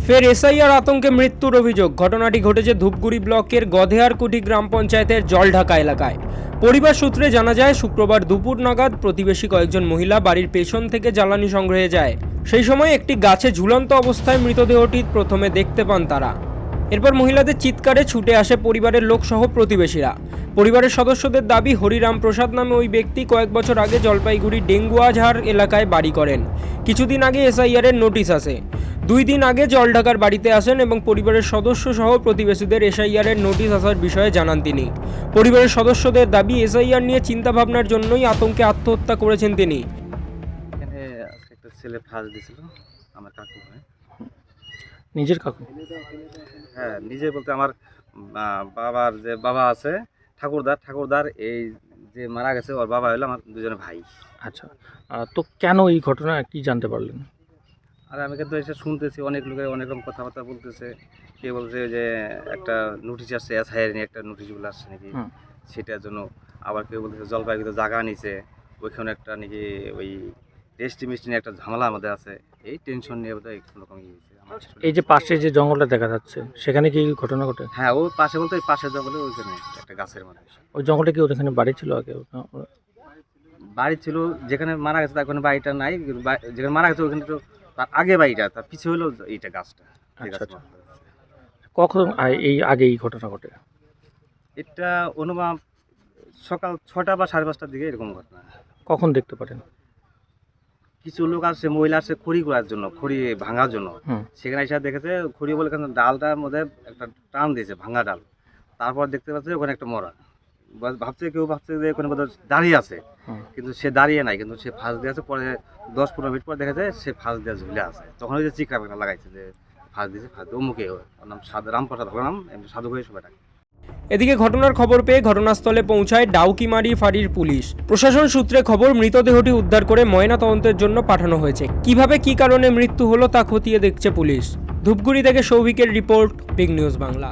ফের এসআইআর আতঙ্কে মৃত্যুর অভিযোগ। ঘটনাটি ঘটেছে ধূপগুড়ি ব্লকের গধেয়ারকুটি গ্রাম পঞ্চায়েতের জলঢাকা এলাকায়। পরিবার সূত্রে জানা যায়, শুক্রবার দুপুর নাগাদ প্রতিবেশী কয়েকজন মহিলা বাড়ির পেছন থেকে জ্বালানি সংগ্রহে যায়। সেই সময় একটি গাছে ঝুলন্ত অবস্থায় মৃতদেহটি প্রথমে দেখতে পান তারা। এরপর মহিলাদের চিৎকারে ছুটে আসে পরিবারের লোকসহ প্রতিবেশীরা। পরিবারের সদস্যদের দাবি, হরিরাম প্রসাদ নামে ওই ব্যক্তি কয়েক বছর আগে জলপাইগুড়ি ডেঙ্গুয়াঝাড় এলাকায় বাড়ি করেন। কিছুদিন আগে এসআইআর এর নোটিশ আসে। 2 দিন আগে জলঢাকার বাড়িতে আসেন এবং পরিবারের সদস্য সহ প্রতিবেশীদের এসআইআর এর নোটিশ আসার বিষয়ে জানান তিনি। পরিবারের সদস্যদের দাবি, এসআইআর নিয়ে চিন্তাভাবনার জন্যই আতঙ্কে আত্মহত্যা করেছেন তিনি। এখানে আজকে একটা ছেলে ফাঁস দিয়েছিল, আমার কাকু হয়। নিজের কাকু? হ্যাঁ, নিজে বলতে আমার বাবার যে বাবা আছে ঠাকুরদার এই যে মারা গেছে, ওর বাবা হলো আমার দুজনে ভাই। আচ্ছা, তো কেন এই ঘটনা কি জানতে পারলেন? আর আমি কিন্তু এসে শুনতেছি অনেক লোকের অনেক রকম কথাবার্তা বলতেছে। কে বলছে যে একটা নোটিশ আসছে, এসআইআর নিয়ে একটা নোটিশগুলো আসছে নাকি, সেটার জন্য। আবার কেউ বলতেছে জলপাইগুড়িতে জায়গা নিছে, ওইখানে একটা নাকি ওই রেস্টি মিস্টি নিয়ে একটা ঝামেলা আমাদের আছে। এই টেনশন নিয়ে বোধহয় কোনোরকম ইয়ে হয়েছে। এই যে পাশে যে জঙ্গলটা দেখা যাচ্ছে, সেখানে কি ঘটনা ঘটে? হ্যাঁ, ও পাশে বলতে ওই পাশের জঙ্গলে ওইখানে একটা গাছের মধ্যে। ওই জঙ্গলটা কি ওখানে বাড়ি ছিল আগে? বাড়ি ছিল যেখানে মারা গেছে, তার কোনো বাড়িটা নাই। যেখানে মারা গেছে ওখানে তো তার আগে বাড়িটা, তার পিছু হলো এইটা গাছটা। আচ্ছা, কখন এই আগে এই ঘটনা ঘটে? এটা অনুমান সকাল 6টা বা 5:30টার দিকে এরকম ঘটনা। কখন দেখতে পারেন? কিছু লোক আসছে, মহিলা আসছে খড়ি করার জন্য, খড়ি ভাঙার জন্য। সেখানে এসে দেখেছে খড়ি বলে ডালটার মধ্যে একটা টান দিয়েছে, ভাঙা ডাল। তারপর দেখতে পাচ্ছে ওখানে একটা মরা। কেউ ভাবছে যে ওখানে বোধহয় দাঁড়িয়ে আছে, কিন্তু সে দাঁড়িয়ে নাই, কিন্তু সে ফাঁস দিয়ে আছে। পরে 10-15 মিনিট পর দেখা যায় সে ফাঁস দিয়ে ঝুলে আছে। তখন ওই যে চিৎকার লাগাইছে যে ফাঁস দিয়েছে, ফাঁস দিয়ে অমুকে। ওর নাম রামপ্রসাদ নাম, এমনি সাধু হয়ে সবাই ডাকে। এদিকে ঘটনার খবর পেয়ে ঘটনাস্থলে পৌঁছায় ডাউকিমারি ফাঁড়ির পুলিশ। প্রশাসন সূত্রে খবর, মৃতদেহটি উদ্ধার করে ময়নাতদন্তের জন্য পাঠানো হয়েছে। কিভাবে কি কারণে মৃত্যু হলো তা খতিয়ে দেখছে পুলিশ। ধূপগুড়ি থেকে সৌভিকের রিপোর্ট, বিগ নিউজ বাংলা।